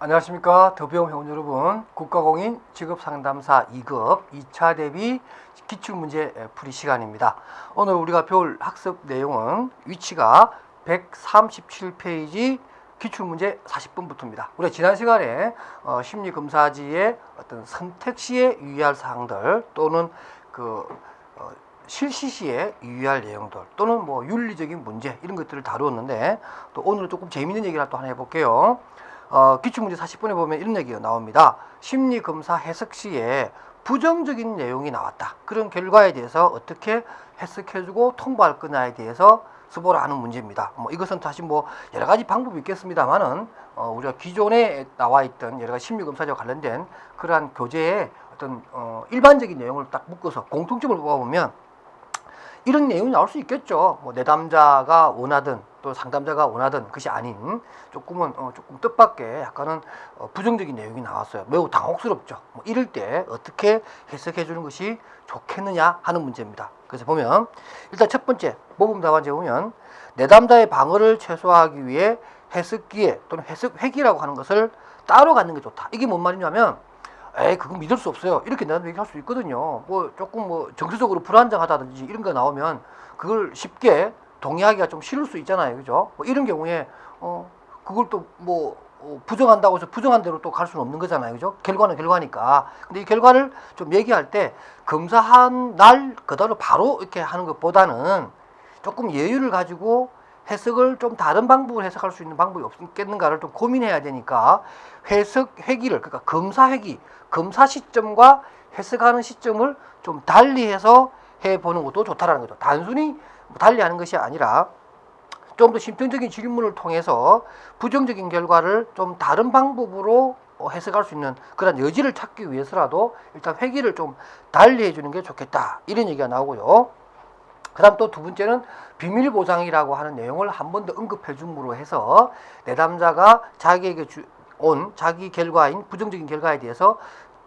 안녕하십니까. 더비용 회원 여러분. 국가공인 직업상담사 2급 2차 대비 기출문제 풀이 시간입니다. 오늘 우리가 배울 학습 내용은 위치가 137페이지 기출문제 40번부터입니다. 우리가 지난 시간에 심리검사지의 어떤 선택 시에 유의할 사항들 또는 실시 시에 유의할 내용들 또는 뭐 윤리적인 문제 이런 것들을 다루었는데, 또 오늘은 조금 재미있는 얘기를 또 하나 해볼게요. 기출문제 40번에 보면 이런 얘기가 나옵니다. 심리검사 해석 시에 부정적인 내용이 나왔다. 그런 결과에 대해서 어떻게 해석해주고 통보할 거냐에 대해서 서보라 하는 문제입니다. 이것은 사실 여러 가지 방법이 있겠습니다만은 우리가 기존에 나와 있던 여러 가지 심리검사와 관련된 그러한 교재의 어떤 일반적인 내용을 딱 묶어서 공통점을 뽑아보면 이런 내용이 나올 수 있겠죠. 내담자가 원하든 또 상담자가 원하든 그것이 아닌 조금 뜻밖의 약간은 부정적인 내용이 나왔어요. 매우 당혹스럽죠. 이럴 때 어떻게 해석해 주는 것이 좋겠느냐 하는 문제입니다. 그래서 보면 일단 첫 번째 모범 답안지에 보면 내담자의 방어를 최소화하기 위해 해석기회 또는 해석회기라고 하는 것을 따로 갖는 게 좋다. 이게 뭔 말이냐면 그건 믿을 수 없어요. 이렇게 내담자 얘기할 수 있거든요. 조금 정서적으로 불안정하다든지 이런 거 나오면 그걸 쉽게 동의하기가 좀 싫을 수 있잖아요. 그죠? 이런 경우에 그걸 또 부정한다고 해서 부정한 대로 또 갈 수는 없는 거잖아요. 그죠? 결과는 결과니까. 근데 이 결과를 좀 얘기할 때 검사한 날 그대로 바로 이렇게 하는 것보다는 조금 여유를 가지고 해석을 좀 다른 방법으로 해석할 수 있는 방법이 없겠는가를 좀 고민해야 되니까 회기를, 그러니까 검사회기, 검사 시점과 해석하는 시점을 좀 달리해서 해보는 것도 좋다라는 거죠. 단순히 달리하는 것이 아니라 좀 더 심층적인 질문을 통해서 부정적인 결과를 좀 다른 방법으로 해석할 수 있는 그런 여지를 찾기 위해서라도 일단 회기를 좀 달리해 주는 게 좋겠다, 이런 얘기가 나오고요. 그 다음 또 두 번째는 비밀보장이라고 하는 내용을 한 번 더 언급해 줌으로 해서 내담자가 자기에게 온 자기 결과인 부정적인 결과에 대해서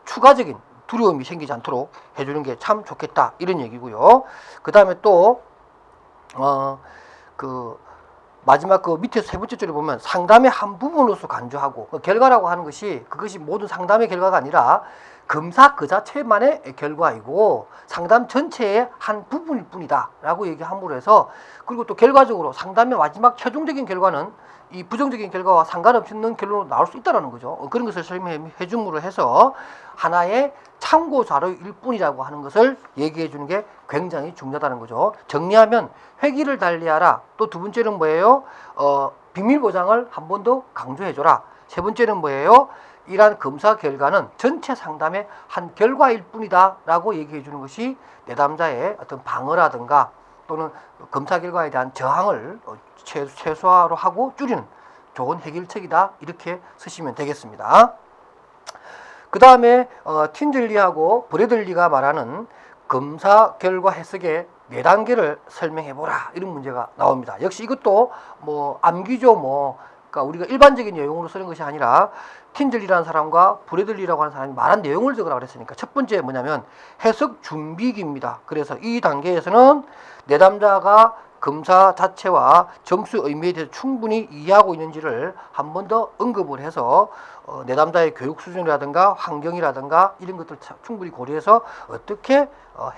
추가적인 두려움이 생기지 않도록 해주는 게 참 좋겠다, 이런 얘기고요. 그 다음에 또 마지막 밑에 세 번째 줄에 보면 상담의 한 부분으로서 간주하고, 결과라고 하는 것이 그것이 모든 상담의 결과가 아니라 검사 그 자체만의 결과이고 상담 전체의 한 부분일 뿐이다 라고 얘기함으로 해서, 그리고 또 결과적으로 상담의 마지막 최종적인 결과는 이 부정적인 결과와 상관없는 결론으로 나올 수 있다는 거죠. 그런 것을 설명해 줌으로 해서 하나의 참고 자료일 뿐이라고 하는 것을 얘기해 주는 게 굉장히 중요하다는 거죠. 정리하면 회기를 달리하라. 또 두 번째는 뭐예요? 비밀 보장을 한 번 더 강조해 줘라. 세 번째는 뭐예요? 이러한 검사 결과는 전체 상담의 한 결과일 뿐이다 라고 얘기해 주는 것이 내담자의 어떤 방어라든가 또는 검사 결과에 대한 저항을 최소화로 하고 줄이는 좋은 해결책이다, 이렇게 쓰시면 되겠습니다. 그 다음에 틴즐리하고 브래들리가 말하는 검사 결과 해석의 4단계를 설명해보라, 이런 문제가 나옵니다. 역시 이것도 암기죠. 그러니까 우리가 일반적인 내용으로 쓰는 것이 아니라 틴즐리라는 사람과 브래들리라고 하는 사람이 말한 내용을 적으라고 그랬으니까 첫 번째 뭐냐면 해석 준비기입니다. 그래서 이 단계에서는 내담자가 검사 자체와 점수 의미에 대해서 충분히 이해하고 있는지를 한 번 더 언급을 해서 내담자의 교육 수준이라든가 환경이라든가 이런 것들을 충분히 고려해서 어떻게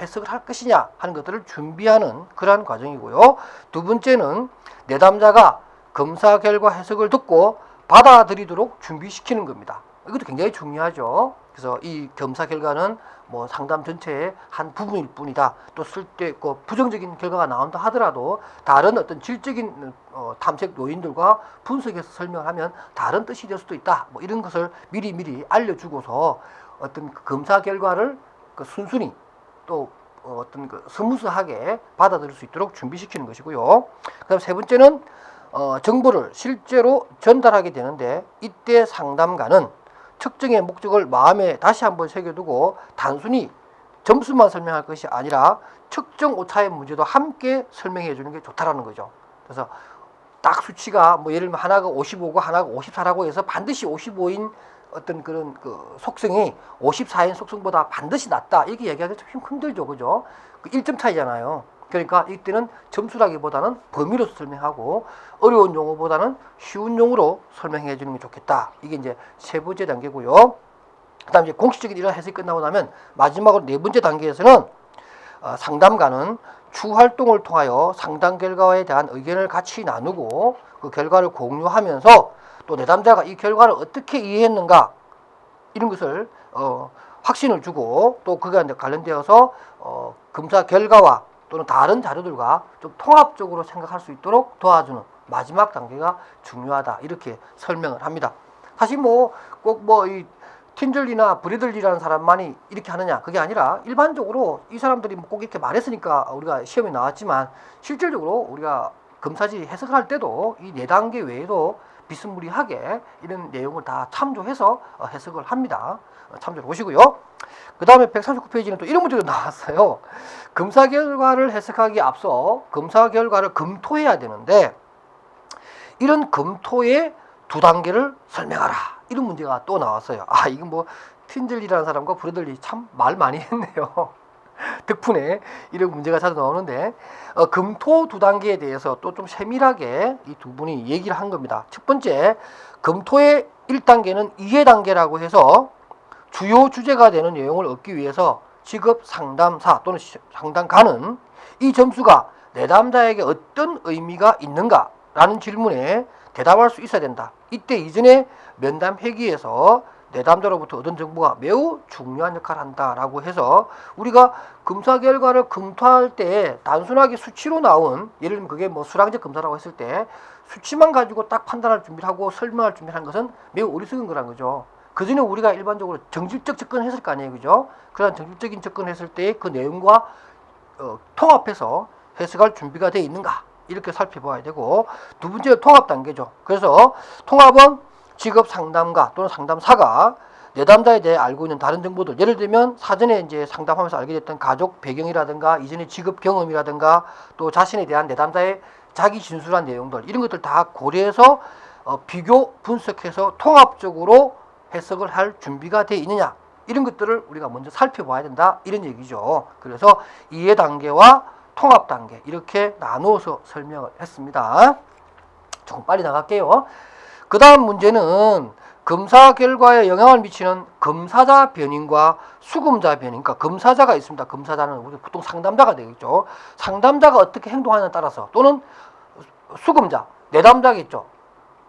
해석을 할 것이냐 하는 것들을 준비하는 그러한 과정이고요. 두 번째는 내담자가 검사 결과 해석을 듣고 받아들이도록 준비시키는 겁니다. 이것도 굉장히 중요하죠. 그래서 이 검사 결과는 상담 전체의 한 부분일 뿐이다. 또 쓸 때 부정적인 결과가 나온다 하더라도 다른 어떤 질적인 탐색 요인들과 분석해서 설명을 하면 다른 뜻이 될 수도 있다. 이런 것을 미리 알려주고서 어떤 검사 결과를 순순히 또 스무스하게 받아들일 수 있도록 준비시키는 것이고요. 그다음 세 번째는 정보를 실제로 전달하게 되는데, 이때 상담가는 특정의 목적을 마음에 다시 한번 새겨두고 단순히 점수만 설명할 것이 아니라 특정 오차의 문제도 함께 설명해 주는 게 좋다라는 거죠. 그래서 딱 수치가 예를 들면 하나가 55고 하나가 54라고 해서 반드시 55인 어떤 그런 속성이 54인 속성보다 반드시 낫다, 이렇게 얘기하기 좀 힘들죠. 그죠? 1점 차이잖아요. 그러니까 이때는 점수라기보다는 범위로서 설명하고 어려운 용어보다는 쉬운 용어로 설명해 주는 게 좋겠다. 이게 이제 세 번째 단계고요. 그다음 이제 공식적인 이런 해석이 끝나고 나면 마지막으로 네 번째 단계에서는 상담가는 추 활동을 통하여 상담 결과에 대한 의견을 같이 나누고 그 결과를 공유하면서 또 내담자가 이 결과를 어떻게 이해했는가 이런 것을 확신을 주고 또 그가 관련되어서 검사 결과와 또는 다른 자료들과 좀 통합적으로 생각할 수 있도록 도와주는 마지막 단계가 중요하다. 이렇게 설명을 합니다. 사실 뭐 꼭 뭐 이 틴들리나 브래들리라는 사람만이 이렇게 하느냐 그게 아니라 일반적으로 이 사람들이 꼭 이렇게 말했으니까 우리가 시험에 나왔지만 실질적으로 우리가 검사지 해석을 할 때도 이 네 단계 외에도 비스무리하게 이런 내용을 다 참조해서 해석을 합니다. 참조해 보시고요. 그 다음에 139페이지는 또 이런 문제도 나왔어요. 검사 결과를 해석하기에 앞서 검사 결과를 검토해야 되는데 이런 검토의 두 단계를 설명하라. 이런 문제가 또 나왔어요. 아, 이건 뭐 틴들리라는 사람과 브래들리 참 말 많이 했네요. 덕분에 이런 문제가 자주 나오는데 검토 두 단계에 대해서 또 좀 세밀하게 이 두 분이 얘기를 한 겁니다. 첫 번째, 검토의 1단계는 이해 단계라고 해서 주요 주제가 되는 내용을 얻기 위해서 직업 상담사 또는 상담가는 이 점수가 내담자에게 어떤 의미가 있는가라는 질문에 대답할 수 있어야 된다. 이때 이전에 면담 회기에서 내담자로부터 얻은 정보가 매우 중요한 역할을 한다라고 해서 우리가 검사 결과를 검토할 때 단순하게 수치로 나온 예를 들면 그게 뭐 수량적 검사라고 했을 때 수치만 가지고 딱 판단할 준비를 하고 설명할 준비를 하는 것은 매우 어리석은 거란 거죠. 그 전에 우리가 일반적으로 정질적 접근을 했을 거 아니에요, 그죠? 그런 정질적인 접근을 했을 때 그 내용과 통합해서 해석할 준비가 되어 있는가 이렇게 살펴봐야 되고 두 번째 통합 단계죠. 그래서 통합은 직업 상담가 또는 상담사가 내담자에 대해 알고 있는 다른 정보들 예를 들면 사전에 이제 상담하면서 알게 됐던 가족 배경이라든가 이전의 직업 경험이라든가 또 자신에 대한 내담자의 자기 진술한 내용들 이런 것들 다 고려해서 비교 분석해서 통합적으로 해석을 할 준비가 되어 있느냐 이런 것들을 우리가 먼저 살펴봐야 된다 이런 얘기죠. 그래서 이해 단계와 통합 단계 이렇게 나누어서 설명을 했습니다. 조금 빨리 나갈게요. 그 다음 문제는 검사 결과에 영향을 미치는 검사자 변인과 수검자 변인. 그러니까 검사자가 있습니다. 검사자는 우리 보통 상담자가 되겠죠. 상담자가 어떻게 행동하느냐에 따라서 또는 수검자, 내담자겠죠.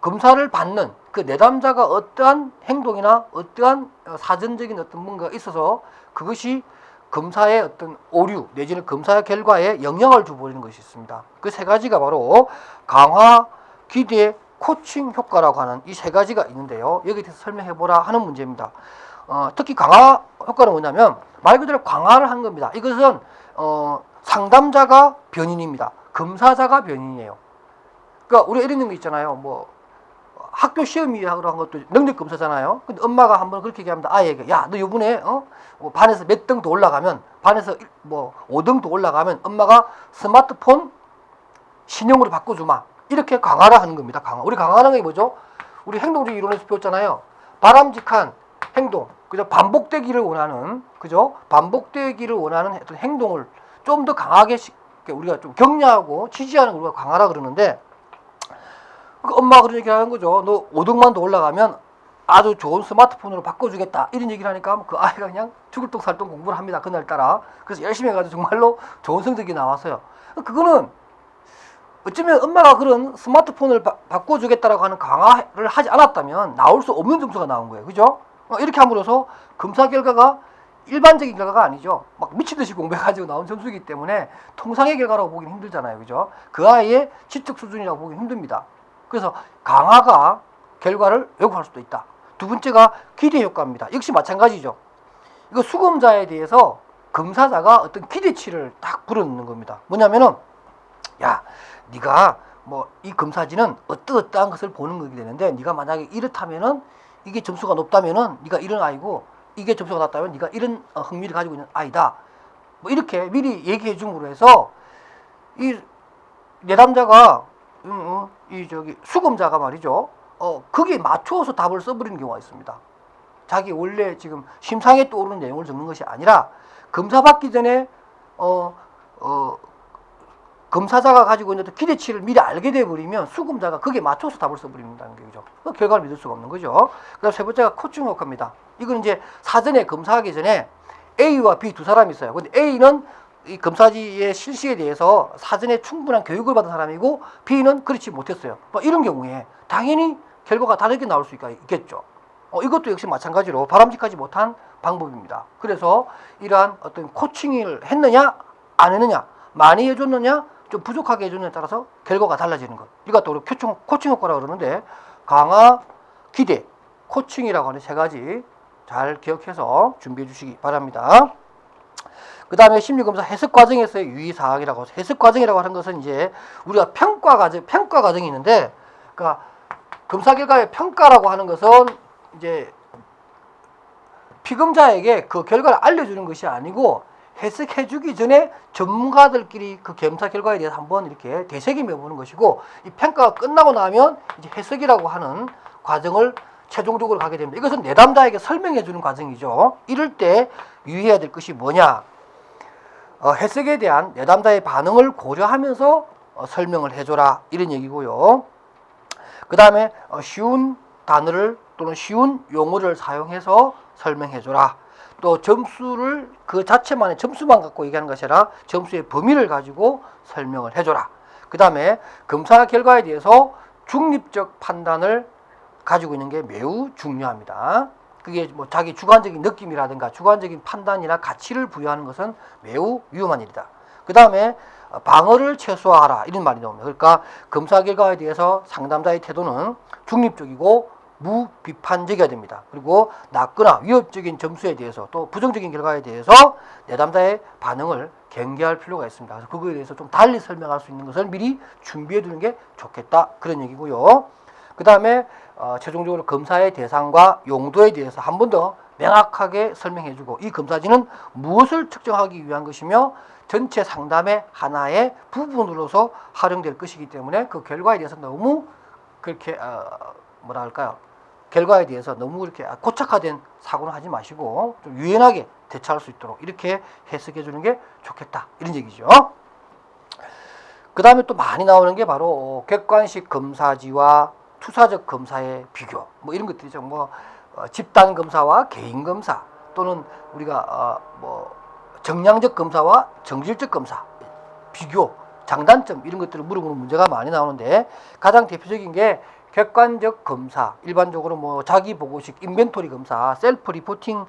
검사를 받는 그 내담자가 어떠한 행동이나 어떠한 사전적인 어떤 뭔가가 있어서 그것이 검사의 어떤 오류 내지는 검사 결과에 영향을 줘버리는 것이 있습니다. 그 세 가지가 바로 강화, 기대, 코칭 효과라고 하는 이 세 가지가 있는데요. 여기에 대해서 설명해보라 하는 문제입니다. 특히 강화 효과는 뭐냐면 말 그대로 강화를 한 겁니다. 이것은 상담자가 변인입니다. 검사자가 변인이에요. 그러니까 우리가 이런 거 있잖아요. 뭐 학교 시험이라고 한 것도 능력 검사잖아요. 근데 엄마가 한번 그렇게 얘기합니다. 아이에게 야, 너 이번에 뭐 반에서 몇 등 더 올라가면 반에서 뭐 5등 더 올라가면 엄마가 스마트폰 신형으로 바꿔주마. 이렇게 강화를 하는 겁니다. 강화. 우리 강화하는 게 뭐죠? 우리 행동주의 이론에서 배웠잖아요. 바람직한 행동, 그죠? 반복되기를 원하는, 그죠? 반복되기를 원하는 어떤 행동을 좀 더 강하게 우리가 좀 격려하고 지지하는 걸 우리가 강화라 그러는데, 그러니까 엄마가 그런 얘기를 하는 거죠. 너 5등만 더 올라가면 아주 좋은 스마트폰으로 바꿔주겠다. 이런 얘기를 하니까 그 아이가 그냥 죽을 똥 살 똥 공부를 합니다. 그날따라. 그래서 열심히 해가지고 정말로 좋은 성적이 나왔어요. 그거는 어쩌면 엄마가 그런 스마트폰을 바꿔주겠다라고 하는 강화를 하지 않았다면 나올 수 없는 점수가 나온 거예요. 그죠? 이렇게 함으로써 검사 결과가 일반적인 결과가 아니죠. 막 미친듯이 공부해가지고 나온 점수이기 때문에 통상의 결과라고 보기는 힘들잖아요. 그죠? 그 아이의 지적 수준이라고 보기는 힘듭니다. 그래서 강화가 결과를 왜곡할 수도 있다. 두 번째가 기대 효과입니다. 역시 마찬가지죠. 이거 수검자에 대해서 검사자가 어떤 기대치를 딱 불어넣는 겁니다. 뭐냐면은 야, 네가 뭐 이 검사지는 어떠한 것을 보는 거게 되는데 네가 만약에 이렇다면은 이게 점수가 높다면은 네가 이런 아이고 이게 점수가 낮다면 네가 이런 흥미를 가지고 있는 아이다. 뭐 이렇게 미리 얘기해 줌으로 해서 이 내담자가 이 저기 수검자가 말이죠. 거기에 맞춰서 답을 써버리는 경우가 있습니다. 자기 원래 지금 심상에 떠오르는 내용을 적는 것이 아니라 검사 받기 전에 검사자가 가지고 있는 어떤 기대치를 미리 알게 돼버리면 수검자가 거기에 맞춰서 답을 써버린다는 거죠. 그 결과를 믿을 수가 없는 거죠. 그다음 세 번째가 코칭 효과입니다. 이건 이제 사전에 검사하기 전에 A와 B 두 사람이 있어요. 근데 A는 이 검사지의 실시에 대해서 사전에 충분한 교육을 받은 사람이고 B는 그렇지 못했어요. 뭐 이런 경우에 당연히 결과가 다르게 나올 수 있겠죠. 이것도 역시 마찬가지로 바람직하지 못한 방법입니다. 그래서 이러한 어떤 코칭을 했느냐 안 했느냐, 많이 해줬느냐 좀 부족하게 해줬느냐에 따라서 결과가 달라지는 것. 이것도 우리 코칭 효과라고 그러는데 강화, 기대, 코칭이라고 하는 세 가지 잘 기억해서 준비해 주시기 바랍니다. 그 다음에 심리검사 해석 과정에서의 유의사항이라고 해서 해석 과정이라고 하는 것은 이제 우리가 평가 과정이 있는데, 그러니까 검사 결과의 평가라고 하는 것은 이제 피검자에게 그 결과를 알려주는 것이 아니고 해석해주기 전에 전문가들끼리 그 검사 결과에 대해서 한번 이렇게 되새김해보는 것이고, 이 평가가 끝나고 나면 이제 해석이라고 하는 과정을 최종적으로 가게 됩니다. 이것은 내담자에게 설명해주는 과정이죠. 이럴 때 유의해야 될 것이 뭐냐? 해석에 대한 내담자의 반응을 고려하면서 설명을 해줘라, 이런 얘기고요. 그 다음에 쉬운 단어를 또는 쉬운 용어를 사용해서 설명해줘라. 또 점수를 그 자체만의 점수만 갖고 얘기하는 것이 아니라 점수의 범위를 가지고 설명을 해줘라. 그 다음에 검사 결과에 대해서 중립적 판단을 가지고 있는 게 매우 중요합니다. 그게 뭐 자기 주관적인 느낌이라든가 주관적인 판단이나 가치를 부여하는 것은 매우 위험한 일이다. 그 다음에 방어를 최소화하라, 이런 말이 나옵니다. 그러니까 검사 결과에 대해서 상담자의 태도는 중립적이고 무비판적이어야 됩니다. 그리고 낮거나 위협적인 점수에 대해서 또 부정적인 결과에 대해서 내담자의 반응을 경계할 필요가 있습니다. 그래서 그거에 대해서 좀 달리 설명할 수 있는 것을 미리 준비해 두는 게 좋겠다, 그런 얘기고요. 그 다음에 최종적으로 검사의 대상과 용도에 대해서 한 번 더 명확하게 설명해주고, 이 검사지는 무엇을 측정하기 위한 것이며 전체 상담의 하나의 부분으로서 활용될 것이기 때문에 그 결과에 대해서 너무 그렇게 뭐라 할까요? 결과에 대해서 너무 이렇게 고착화된 사고는 하지 마시고 좀 유연하게 대처할 수 있도록 이렇게 해석해 주는 게 좋겠다, 이런 얘기죠. 그 다음에 또 많이 나오는 게 바로 객관식 검사지와 투사적 검사의 비교, 뭐 이런 것들이죠. 뭐 집단 검사와 개인 검사, 또는 우리가 뭐 정량적 검사와 정질적 검사 비교, 장단점, 이런 것들을 물어보는 문제가 많이 나오는데, 가장 대표적인 게 객관적 검사, 일반적으로 뭐 자기 보고식 인벤토리 검사, 셀프 리포팅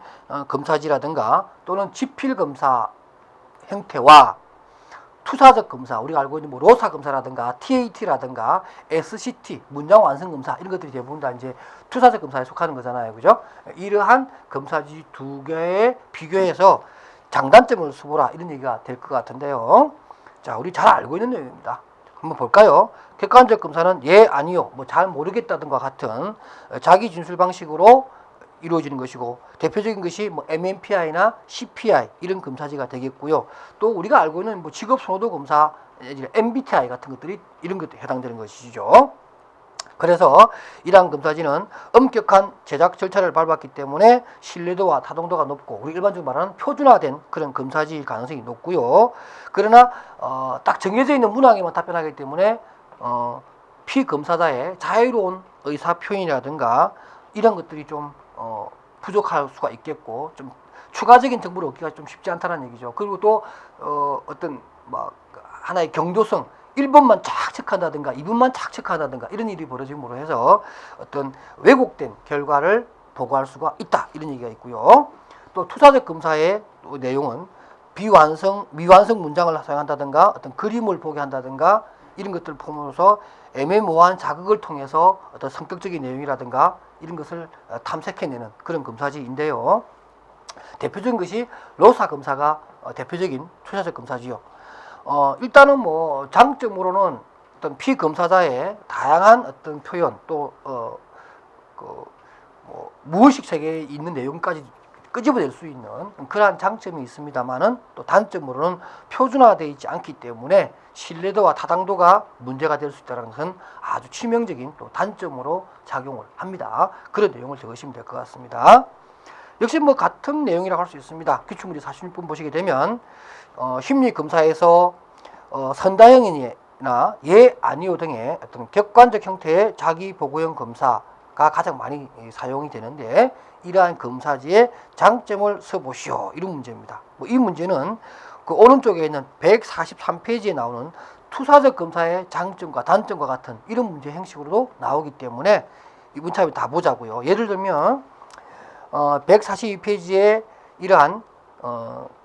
검사지라든가 또는 지필 검사 형태와 투사적 검사, 우리가 알고 있는 뭐 로사 검사라든가 TAT라든가 SCT 문장 완성 검사, 이런 것들이 대부분 다 이제 투사적 검사에 속하는 거잖아요, 그죠? 이러한 검사지 두 개의 비교해서 장단점을 써보라, 이런 얘기가 될 것 같은데요. 자, 우리 잘 알고 있는 내용입니다. 한번 볼까요? 객관적 검사는 예, 아니요, 뭐 잘 모르겠다든가 같은 자기 진술 방식으로 이루어지는 것이고, 대표적인 것이 뭐 MMPI나 CPI 이런 검사지가 되겠고요. 또 우리가 알고 있는 뭐 직업 선호도 검사, MBTI 같은 것들이 이런 것도 해당되는 것이죠. 그래서 이러한 검사지는 엄격한 제작 절차를 밟았기 때문에 신뢰도와 타동도가 높고, 우리 일반적으로 말하는 표준화된 그런 검사지일 가능성이 높고요. 그러나 딱 정해져 있는 문항에만 답변하기 때문에 피검사자의 자유로운 의사 표현이라든가 이런 것들이 좀 부족할 수가 있겠고, 좀 추가적인 정보를 얻기가 좀 쉽지 않다는 얘기죠. 그리고 또 어떤 막 하나의 경도성, 1번만 쫙 체크한다든가 2번만 쫙 체크한다든가 이런 일이 벌어짐으로 해서 어떤 왜곡된 결과를 보고할 수가 있다, 이런 얘기가 있고요. 또 투사적 검사의 내용은 미완성 문장을 사용한다든가 어떤 그림을 보게 한다든가 이런 것들을 포함해서 애매모호한 자극을 통해서 어떤 성격적인 내용이라든가 이런 것을 탐색해내는 그런 검사지인데요. 대표적인 것이 로사 검사가 대표적인 투사적 검사지요. 일단은 뭐 장점으로는 어떤 피검사자의 다양한 어떤 표현, 또 뭐 무의식 세계에 있는 내용까지 끄집어낼 수 있는 그러한 장점이 있습니다만은, 또 단점으로는 표준화되어 있지 않기 때문에 신뢰도와 타당도가 문제가 될 수 있다는 것은 아주 치명적인 또 단점으로 작용을 합니다. 그런 내용을 적으시면 될 것 같습니다. 역시 뭐 같은 내용이라고 할 수 있습니다. 기출문제 46번 보시게 되면 심리검사에서 선다형이나 예, 아니요 등의 어떤 객관적 형태의 자기 보고형 검사가 가장 많이 사용이 되는데 이러한 검사지의 장점을 써보시오. 이런 문제입니다. 이 문제는 그 오른쪽에 있는 143페이지에 나오는 투사적 검사의 장점과 단점과 같은 이런 문제 형식으로도 나오기 때문에 이 문제를 다 보자고요. 예를 들면 142페이지에 이러한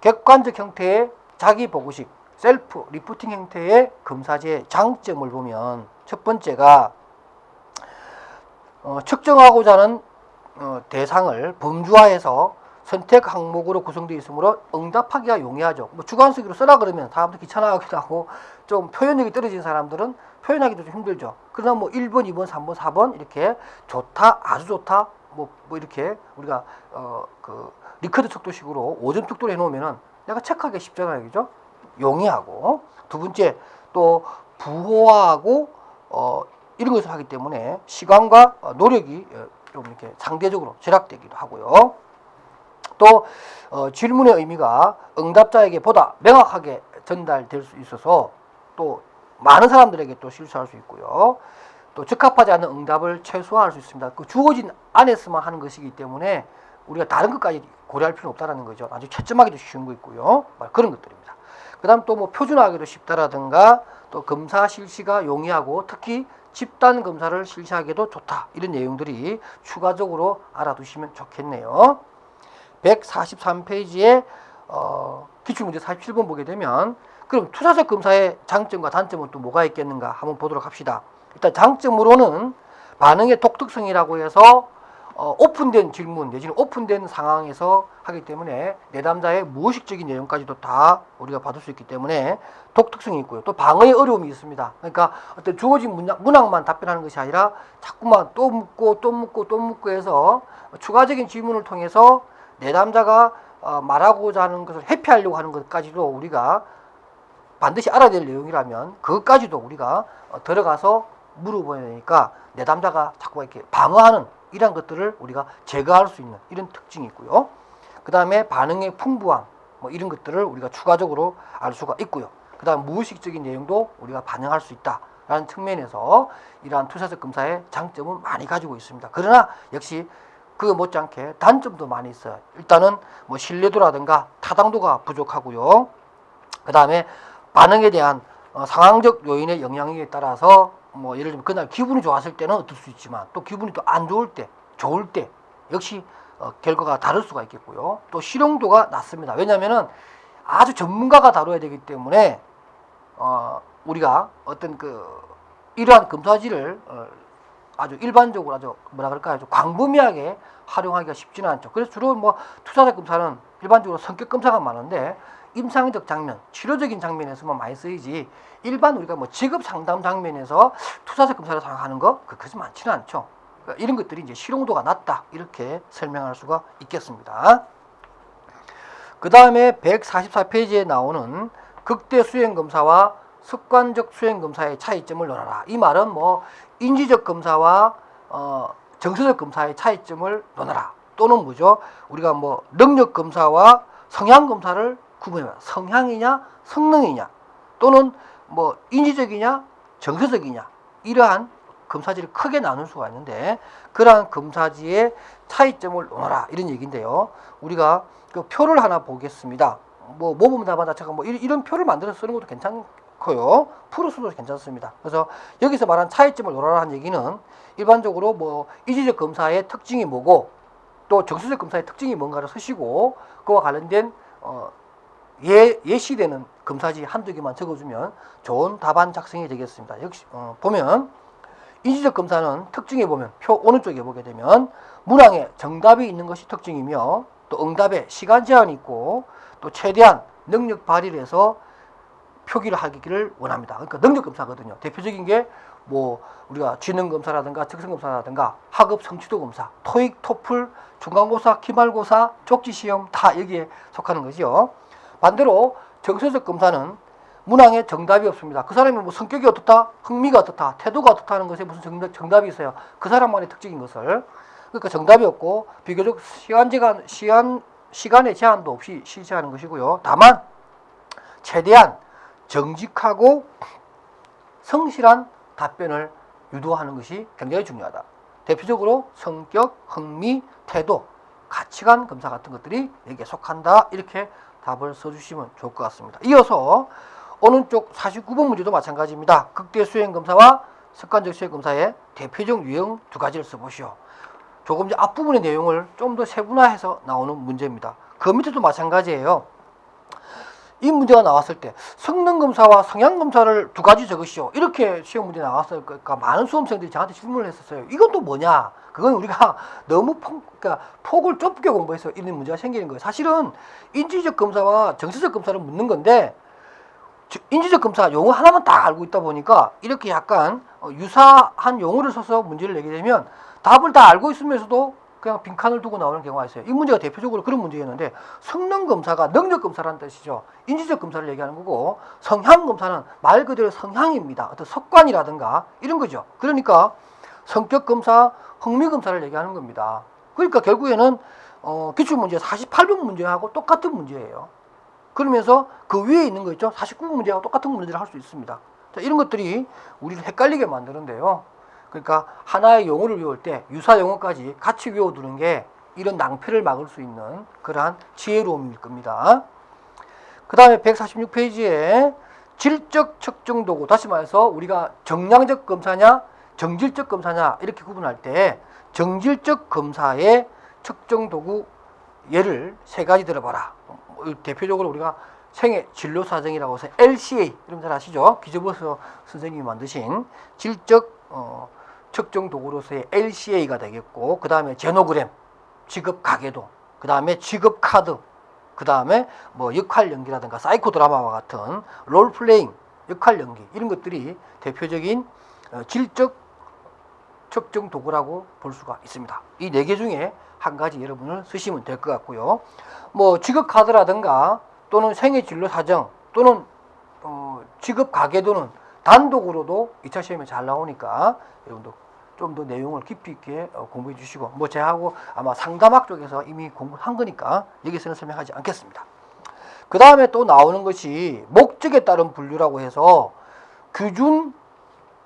객관적 형태의 자기 보고식 셀프 리포팅 형태의 검사지의 장점을 보면 첫 번째가 측정하고자 하는 대상을 범주화해서 선택 항목으로 구성되어 있으므로 응답하기가 용이하죠. 주관식으로 쓰라 그러면 사람들 귀찮아하기도 하고 좀 표현력이 떨어진 사람들은 표현하기도 좀 힘들죠. 그러나 1번, 2번, 3번, 4번 이렇게 좋다, 아주 좋다, 뭐 이렇게 우리가 그 리커드 척도식으로 5점 척도로 해놓으면은 내가 체크하기 쉽잖아요, 그죠? 용이하고 두 번째 또 부호화하고 이런 것을 하기 때문에 시간과 노력이 좀 이렇게 상대적으로 절약되기도 하고요. 또 질문의 의미가 응답자에게 보다 명확하게 전달될 수 있어서 또 많은 사람들에게 또 실수할 수 있고요. 또 적합하지 않은 응답을 최소화할 수 있습니다. 그 주어진 안에서만 하는 것이기 때문에 우리가 다른 것까지 고려할 필요는 없다라는 거죠. 아주 채점하기도 쉬운 거 있고요. 그런 것들입니다. 그 다음 또 표준화하기도 쉽다라든가 또 검사 실시가 용이하고 특히 집단 검사를 실시하기도 좋다. 이런 내용들이 추가적으로 알아두시면 좋겠네요. 143페이지에 기출문제 47번 보게 되면 그럼 투사적 검사의 장점과 단점은 또 뭐가 있겠는가 한번 보도록 합시다. 일단 장점으로는 반응의 독특성이라고 해서 오픈된 질문 내지는 오픈된 상황에서 하기 때문에 내담자의 무의식적인 내용까지도 다 우리가 받을 수 있기 때문에 독특성이 있고요. 또 방어의 어려움이 있습니다. 그러니까 어떤 주어진 문항만 답변하는 것이 아니라 자꾸만 또 묻고 또 묻고 또 묻고 해서 추가적인 질문을 통해서 내담자가 말하고자 하는 것을 회피하려고 하는 것까지도 우리가 반드시 알아야 될 내용이라면 그것까지도 우리가 들어가서 물어봐야 되니까 내담자가 자꾸 이렇게 방어하는 이런 것들을 우리가 제거할 수 있는 이런 특징이 있고요. 그 다음에 반응의 풍부함 이런 것들을 우리가 추가적으로 알 수가 있고요. 그 다음 무의식적인 내용도 우리가 반영할 수 있다라는 측면에서 이러한 투사적 검사의 장점은 많이 가지고 있습니다. 그러나 역시 그 못지않게 단점도 많이 있어요. 일단은 신뢰도라든가 타당도가 부족하고요. 그 다음에 반응에 대한 상황적 요인의 영향에 따라서 예를 들면 그날 기분이 좋았을 때는 어떨 수 있지만 또 기분이 또 안 좋을 때, 좋을 때 역시 결과가 다를 수가 있겠고요. 또 실용도가 낮습니다. 왜냐하면은 아주 전문가가 다뤄야 되기 때문에 우리가 어떤 이러한 검사지를 아주 일반적으로 아주 아주 광범위하게 활용하기가 쉽지는 않죠. 그래서 주로 투사적 검사는 일반적으로 성격 검사가 많은데 임상적 장면, 치료적인 장면에서만 많이 쓰이지 일반 우리가 직업 상담 장면에서 투사적 검사를 사용하는 거 그렇게 많지는 않죠. 그러니까 이런 것들이 이제 실용도가 낮다 이렇게 설명할 수가 있겠습니다. 그 다음에 144페이지에 나오는 극대 수행 검사와 습관적 수행 검사의 차이점을 논하라. 이 말은 인지적 검사와 정서적 검사의 차이점을 논하라. 또는 우리가 능력 검사와 성향 검사를 구분해라. 성향이냐 성능이냐 또는 인지적이냐 정서적이냐 이러한 검사지를 크게 나눌 수가 있는데 그러한 검사지의 차이점을 논하라 이런 얘기인데요. 우리가 그 표를 하나 보겠습니다. 모범 답안 자체가 이런 표를 만들어서 쓰는 것도 괜찮고요. 풀어서도 괜찮습니다. 그래서 여기서 말한 차이점을 논하라 한 얘기는 일반적으로 인지적 검사의 특징이 뭐고 또 정서적 검사의 특징이 뭔가를 쓰시고 그와 관련된 예시되는 검사지 한두 개만 적어주면 좋은 답안 작성이 되겠습니다. 역시 보면 인지적 검사는 특징에 보면 표 오른쪽에 보게 되면 문항에 정답이 있는 것이 특징이며 또 응답에 시간 제한이 있고 또 최대한 능력 발휘를 해서 표기를 하기를 원합니다. 그러니까 능력 검사거든요. 대표적인 게 우리가 지능 검사라든가 특성 검사라든가 학업 성취도 검사, 토익, 토플, 중간고사, 기말고사, 쪽지 시험 다 여기에 속하는 거죠. 반대로 정서적 검사는 문항에 정답이 없습니다. 그 사람이 성격이 어떻다, 흥미가 어떻다, 태도가 어떻다 하는 것에 무슨 정답이 있어요. 그 사람만의 특징인 것을. 그러니까 정답이 없고 비교적 시간의 제한도 없이 실시하는 것이고요. 다만 최대한 정직하고 성실한 답변을 유도하는 것이 굉장히 중요하다. 대표적으로 성격, 흥미, 태도, 가치관 검사 같은 것들이 여기에 속한다. 이렇게 답을 써주시면 좋을 것 같습니다. 이어서 오른쪽 49번 문제도 마찬가지입니다. 극대 수행 검사와 습관적 수행 검사의 대표적 유형 두 가지를 써보시오. 조금 이제 앞부분의 내용을 좀 더 세분화해서 나오는 문제입니다. 그 밑에도 마찬가지예요. 이 문제가 나왔을 때 성능검사와 성향검사를 두 가지 적으시오. 이렇게 시험 문제 나왔을 거니까 많은 수험생들이 저한테 질문을 했었어요. 이건 또 뭐냐? 그건 우리가 너무 그러니까 폭을 좁게 공부해서 이런 문제가 생기는 거예요. 사실은 인지적 검사와 정서적 검사를 묻는 건데 인지적 검사 용어 하나만 딱 알고 있다 보니까 이렇게 약간 유사한 용어를 써서 문제를 내게 되면 답을 다 알고 있으면서도 그냥 빈칸을 두고 나오는 경우가 있어요. 이 문제가 대표적으로 그런 문제였는데 성능검사가 능력검사라는 뜻이죠. 인지적 검사를 얘기하는 거고 성향검사는 말 그대로 성향입니다. 어떤 습관이라든가 이런 거죠. 그러니까 성격검사, 흥미검사를 얘기하는 겁니다. 그러니까 결국에는 기출문제 48번 문제하고 똑같은 문제예요. 그러면서 그 위에 있는 거 있죠. 49번 문제하고 똑같은 문제를 할 수 있습니다. 자, 이런 것들이 우리를 헷갈리게 만드는데요. 그러니까 하나의 용어를 외울 때 유사 용어까지 같이 외워두는 게 이런 낭패를 막을 수 있는 그러한 지혜로움일 겁니다. 그 다음에 146페이지에 질적 측정 도구, 다시 말해서 우리가 정량적 검사냐 정질적 검사냐 이렇게 구분할 때 정질적 검사의 측정 도구 예를 세 가지 들어봐라. 대표적으로 우리가 생애 진로 사정이라고 해서 LCA 이런 잘 아시죠? 기저버스 선생님이 만드신 질적 측정 도구로서의 LCA가 되겠고, 그 다음에 제노그램, 직업 가계도, 그 다음에 직업 카드, 그 다음에 뭐 역할 연기라든가 사이코 드라마와 같은 롤플레잉, 역할 연기 이런 것들이 대표적인 질적 측정 도구라고 볼 수가 있습니다. 이 네 개 중에 한 가지 여러분을 쓰시면 될 것 같고요. 뭐 직업 카드라든가 또는 생애 진로 사정 또는 직업 가계도는 단독으로도 2차 시험에 잘 나오니까 여러분도 좀 더 내용을 깊이 있게 공부해 주시고, 뭐 제하고 아마 상담학 쪽에서 이미 공부한 거니까 여기서는 설명하지 않겠습니다. 그 다음에 또 나오는 것이 목적에 따른 분류라고 해서 규준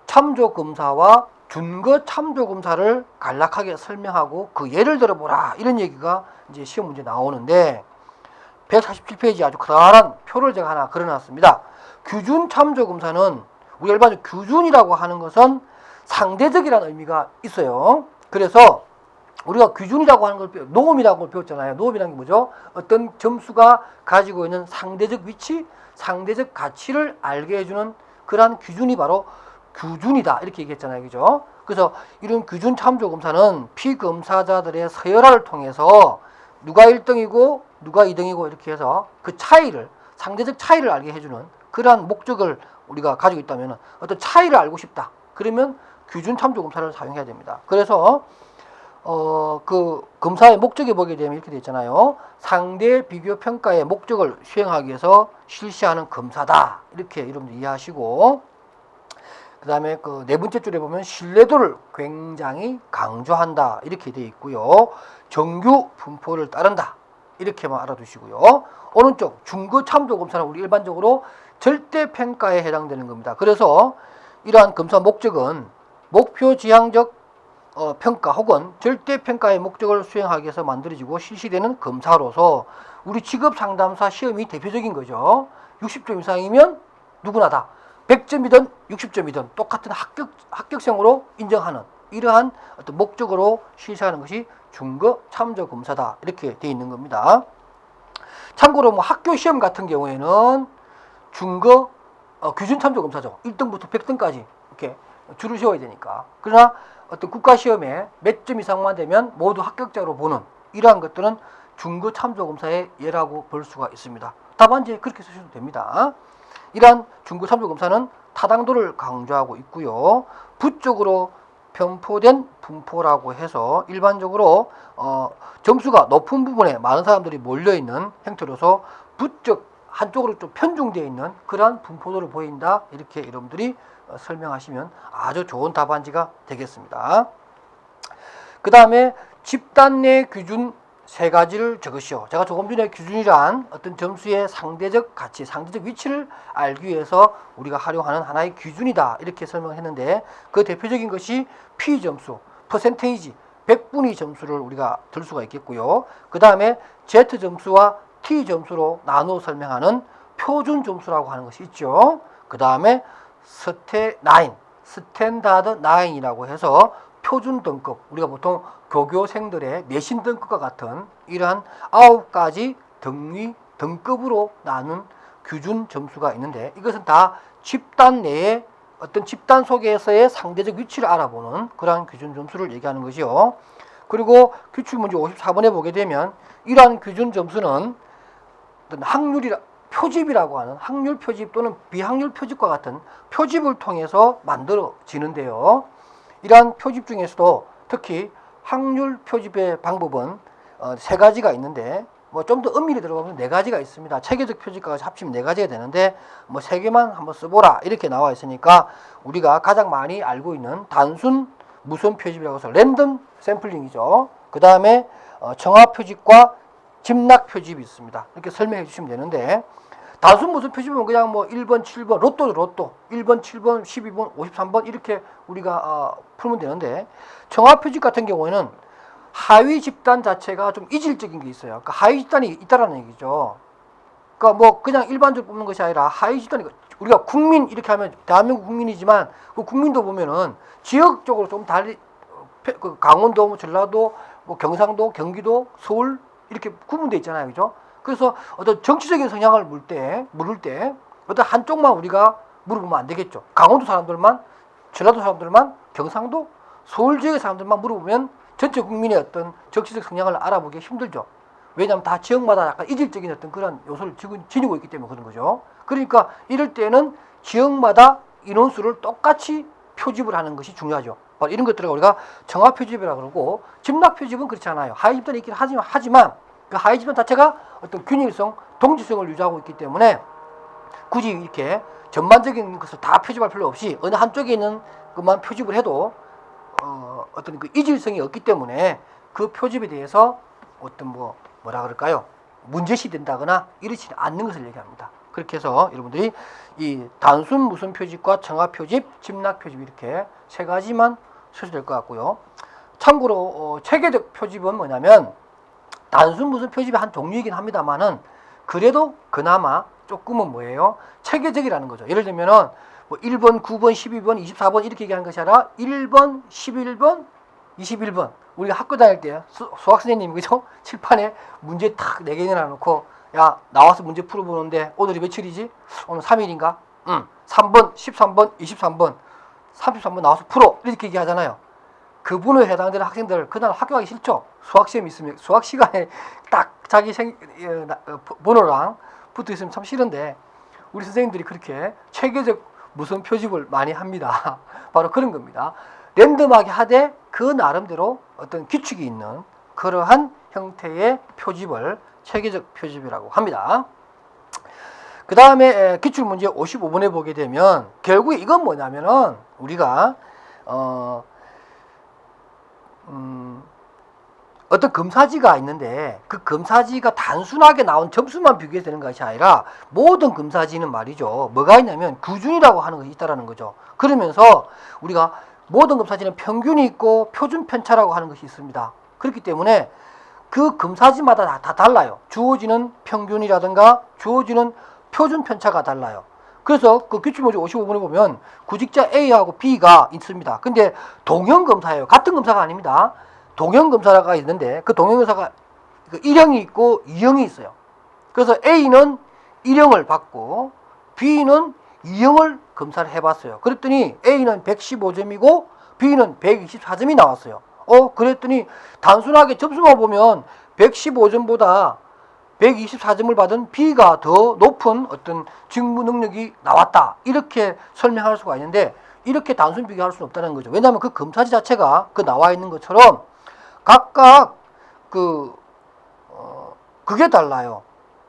참조 검사와 준거 참조 검사를 간략하게 설명하고 그 예를 들어보라 이런 얘기가 이제 시험 문제 나오는데 147페이지 아주 커다란 표를 제가 하나 그려놨습니다. 규준 참조 검사는 우리 일반적으로 규준이라고 하는 것은 상대적이라는 의미가 있어요. 그래서 우리가 규준이라고 하는 걸 노음이라고 배웠잖아요. 노음이라는 게 뭐죠? 어떤 점수가 가지고 있는 상대적 위치, 상대적 가치를 알게 해주는 그러한 기준이 바로 규준이다 이렇게 얘기했잖아요. 그죠? 그래서 이런 규준 참조 검사는 피검사자들의 서열화를 통해서 누가 1등이고 누가 2등이고 이렇게 해서 그 차이를, 상대적 차이를 알게 해주는 그러한 목적을 우리가 가지고 있다면 어떤 차이를 알고 싶다. 그러면 규준 참조 검사를 사용해야 됩니다. 그래서 그 검사의 목적에 보게 되면 이렇게 되어 있잖아요. 상대 비교 평가의 목적을 수행하기 위해서 실시하는 검사다. 이렇게 여러분들 이해하시고, 그 다음에 그 네 번째 줄에 보면 신뢰도를 굉장히 강조한다. 이렇게 되어 있고요. 정규 분포를 따른다. 이렇게만 알아두시고요. 오른쪽 중거 참조 검사는 우리 일반적으로 절대 평가에 해당되는 겁니다. 그래서 이러한 검사 목적은 목표 지향적 평가 혹은 절대 평가의 목적을 수행하기 위해서 만들어지고 실시되는 검사로서 우리 직업 상담사 시험이 대표적인 거죠. 60점 이상이면 누구나다. 100점이든 60점이든 똑같은 합격생으로 인정하는 이러한 어떤 목적으로 실시하는 것이 중거 참조 검사다. 이렇게 되어 있는 겁니다. 참고로 뭐 학교 시험 같은 경우에는 중거 규준 참조 검사죠. 1등부터 100등까지 이렇게 줄을 세워야 되니까. 그러나 어떤 국가 시험에 몇 점 이상만 되면 모두 합격자로 보는 이러한 것들은 중거 참조 검사의 예라고 볼 수가 있습니다. 답안지에 그렇게 쓰셔도 됩니다. 이러한 중거 참조 검사는 타당도를 강조하고 있고요. 부적으로 편포된 분포라고 해서 일반적으로 점수가 높은 부분에 많은 사람들이 몰려있는 형태로서 부적 한쪽으로 좀 편중되어 있는 그러한 분포도를 보인다. 이렇게 여러분들이 설명하시면 아주 좋은 답안지가 되겠습니다. 그 다음에 집단 내 규준 세 가지를 적으시오. 제가 조금 전에 기준이란 어떤 점수의 상대적 가치, 상대적 위치를 알기 위해서 우리가 활용하는 하나의 기준이다. 이렇게 설명했는데 그 대표적인 것이 P 점수, 퍼센테이지, 백분위 점수를 우리가 들 수가 있겠고요. 그 다음에 Z 점수와 T 점수로 나누어 설명하는 표준 점수라고 하는 것이 있죠. 그 다음에 스탠다드 9이라고 해서 표준 등급, 우리가 보통 교교생들의 내신 등급과 같은 이러한 9가지 등위, 등급으로 나눈 기준 점수가 있는데 이것은 다 집단 내에 어떤 집단 속에서의 상대적 위치를 알아보는 그러한 기준 점수를 얘기하는 것이요. 그리고 규칙문제 54번에 보게 되면 이러한 기준 점수는 어떤 표집이라고 하는 확률 표집 또는 비확률 표집과 같은 표집을 통해서 만들어지는데요. 이러한 표집 중에서도 특히 확률 표집의 방법은 세 가지가 있는데 뭐 좀 더 엄밀히 들어가면 네 가지가 있습니다. 체계적 표집과 합치면 네 가지가 되는데 뭐 세 개만 한번 써보라 이렇게 나와 있으니까 우리가 가장 많이 알고 있는 단순 무선 표집이라고 해서 랜덤 샘플링이죠. 그 다음에 정합 표집과 집락 표집이 있습니다. 이렇게 설명해 주시면 되는데 단순 무선 표집은 그냥 뭐 1번, 7번, 로또 1번, 7번, 12번, 53번 이렇게 우리가 풀면 되는데 정합 표집 같은 경우에는 하위 집단 자체가 좀 이질적인 게 있어요. 그러니까 하위 집단이 있다라는 얘기죠. 그러니까 뭐 그냥 일반적으로 뽑는 것이 아니라 하위 집단이 우리가 국민 이렇게 하면 대한민국 국민이지만 그 국민도 보면은 지역적으로 좀 달리 그 강원도, 뭐 전라도, 뭐 경상도, 경기도, 서울 이렇게 구분되어 있잖아요. 그죠? 그래서 어떤 정치적인 성향을 물을 때 어떤 한쪽만 우리가 물어보면 안 되겠죠. 강원도 사람들만, 전라도 사람들만, 경상도, 서울 지역의 사람들만 물어보면 전체 국민의 어떤 정치적 성향을 알아보기 힘들죠. 왜냐하면 다 지역마다 약간 이질적인 어떤 그런 요소를 지니고 있기 때문에 그런 거죠. 그러니까 이럴 때는 지역마다 인원수를 똑같이 표집을 하는 것이 중요하죠. 이런 것들을 우리가 정합 표집이라고 그러고 집락 표집은 그렇지 않아요. 하위 집단이 있긴 하지만 그 하위 집단 자체가 어떤 균일성, 동질성을 유지하고 있기 때문에 굳이 이렇게 전반적인 것을 다 표집할 필요 없이 어느 한쪽에 있는 것만 표집을 해도 어떤 그 이질성이 없기 때문에 그 표집에 대해서 어떤 뭐라 그럴까요? 문제시 된다거나 이렇지 않는 것을 얘기합니다. 그렇게 해서 여러분들이 이 단순 무슨 표집과 정합 표집, 집락 표집 이렇게 세 가지만 쓰셔도 될 것 같고요. 참고로 체계적 표집은 뭐냐면 단순 무슨 표집의 한 종류이긴 합니다만은 그래도 그나마 조금은 뭐예요? 체계적이라는 거죠. 예를 들면은 뭐 1번, 9번, 12번, 24번 이렇게 얘기하는 것이 아니라 1번, 11번, 21번 우리가 학교 다닐 때 수학 선생님이 그죠? 칠판에 문제 탁 4개 내놔놓고 야 나와서 문제 풀어보는데 오늘이 며칠이지? 오늘 3일인가? 3번, 13번, 23번, 33번 나와서 풀어 이렇게 얘기하잖아요. 그분에 해당되는 학생들 그날 학교 가기 싫죠? 수학 시험 있으면 수학 시간에 딱 자기 번호랑 붙어 있으면 참 싫은데 우리 선생님들이 그렇게 체계적 무슨 표집을 많이 합니다. 바로 그런 겁니다. 랜덤하게 하되 그 나름대로 어떤 규칙이 있는 그러한 형태의 표집을 체계적 표집이라고 합니다. 그 다음에 기출문제 55번에 보게 되면 결국에 이건 뭐냐면은 우리가 어떤 검사지가 있는데 그 검사지가 단순하게 나온 점수만 비교해서 되는 것이 아니라 모든 검사지는 말이죠. 뭐가 있냐면 규준이라고 하는 것이 있다라는 거죠. 그러면서 우리가 모든 검사지는 평균이 있고 표준 편차라고 하는 것이 있습니다. 그렇기 때문에 그 검사지마다 다 달라요. 주어지는 평균이라든가 주어지는 표준 편차가 달라요. 그래서 그 기출문제 55번에 보면 구직자 A하고 B가 있습니다. 근데 동형 검사예요. 같은 검사가 아닙니다. 동형 검사가 있는데 그 동형 검사가 1형이 있고 2형이 있어요. 그래서 A는 1형을 받고 B는 2형을 검사를 해봤어요. 그랬더니 A는 115점이고 B는 124점이 나왔어요. 그랬더니 단순하게 점수만 보면 115점보다 124점을 받은 B가 더 높은 어떤 직무 능력이 나왔다. 이렇게 설명할 수가 있는데 이렇게 단순 비교할 수는 없다는 거죠. 왜냐하면 그 검사지 자체가 그 나와 있는 것처럼 각각 그게 달라요.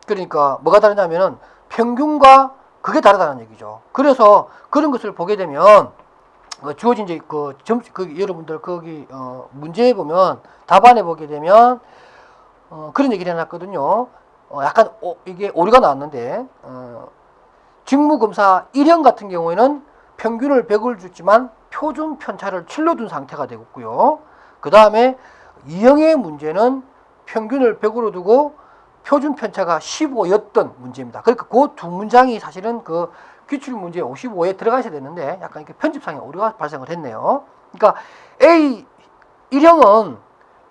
그러니까 뭐가 다르냐면은 평균과 그게 다르다는 얘기죠. 그래서 그런 것을 보게 되면 주어진 이제 여러분들 거기 문제에 보면 답안에 보게 되면 그런 얘기를 해놨거든요. 약간 이게 오류가 나왔는데 직무검사 1형 같은 경우에는 평균을 100을 줬지만 표준 편차를 7로 둔 상태가 되겠고요. 그 다음에 2형의 문제는 평균을 100으로 두고 표준 편차가 15였던 문제입니다. 그러니까 그 두 문장이 사실은 그 기출 문제 55에 들어가셔야 되는데 약간 이렇게 편집상에 오류가 발생을 했네요. 그러니까 1형은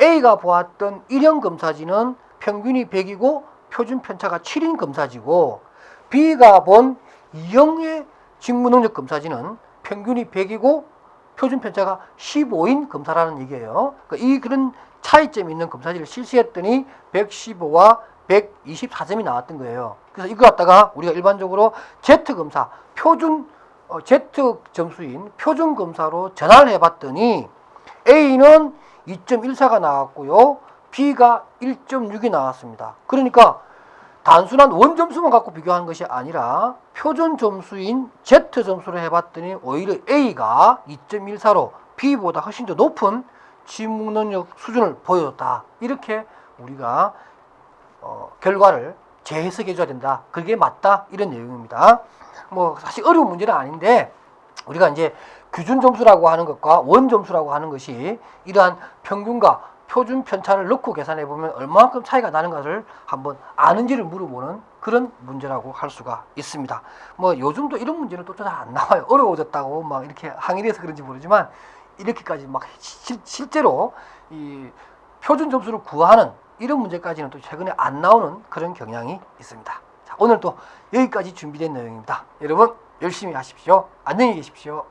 A가 보았던 1형 검사지는 평균이 100이고 표준 편차가 7인 검사지고 B가 본 2형의 직무능력 검사지는 평균이 100이고 표준 편차가 15인 검사라는 얘기예요. 그러니까 그런 차이점이 있는 검사지를 실시했더니 115와 124점이 나왔던 거예요. 그래서 이거 갖다가 우리가 일반적으로 Z검사, Z 점수인 표준 검사로 전환을 해봤더니 A는 2.14가 나왔고요. B가 1.6이 나왔습니다. 그러니까 단순한 원 점수만 갖고 비교하는 것이 아니라 표준 점수인 Z 점수를 해봤더니 오히려 A가 2.14로 B보다 훨씬 더 높은 지문능력 수준을 보여줬다. 이렇게 우리가 결과를 재해석해 줘야 된다. 그게 맞다. 이런 내용입니다. 뭐 사실 어려운 문제는 아닌데 우리가 이제 규준 점수라고 하는 것과 원 점수라고 하는 것이 이러한 평균과 표준 편차를 넣고 계산해 보면 얼마만큼 차이가 나는 것을 한번 아는지를 물어보는 그런 문제라고 할 수가 있습니다. 뭐 요즘도 이런 문제는 또 잘 안 나와요. 어려워졌다고 막 이렇게 항의를 해서 그런지 모르지만 이렇게까지 막 실제로 이 표준 점수를 구하는 이런 문제까지는 또 최근에 안 나오는 그런 경향이 있습니다. 자, 오늘 또 여기까지 준비된 내용입니다. 여러분 열심히 하십시오. 안녕히 계십시오.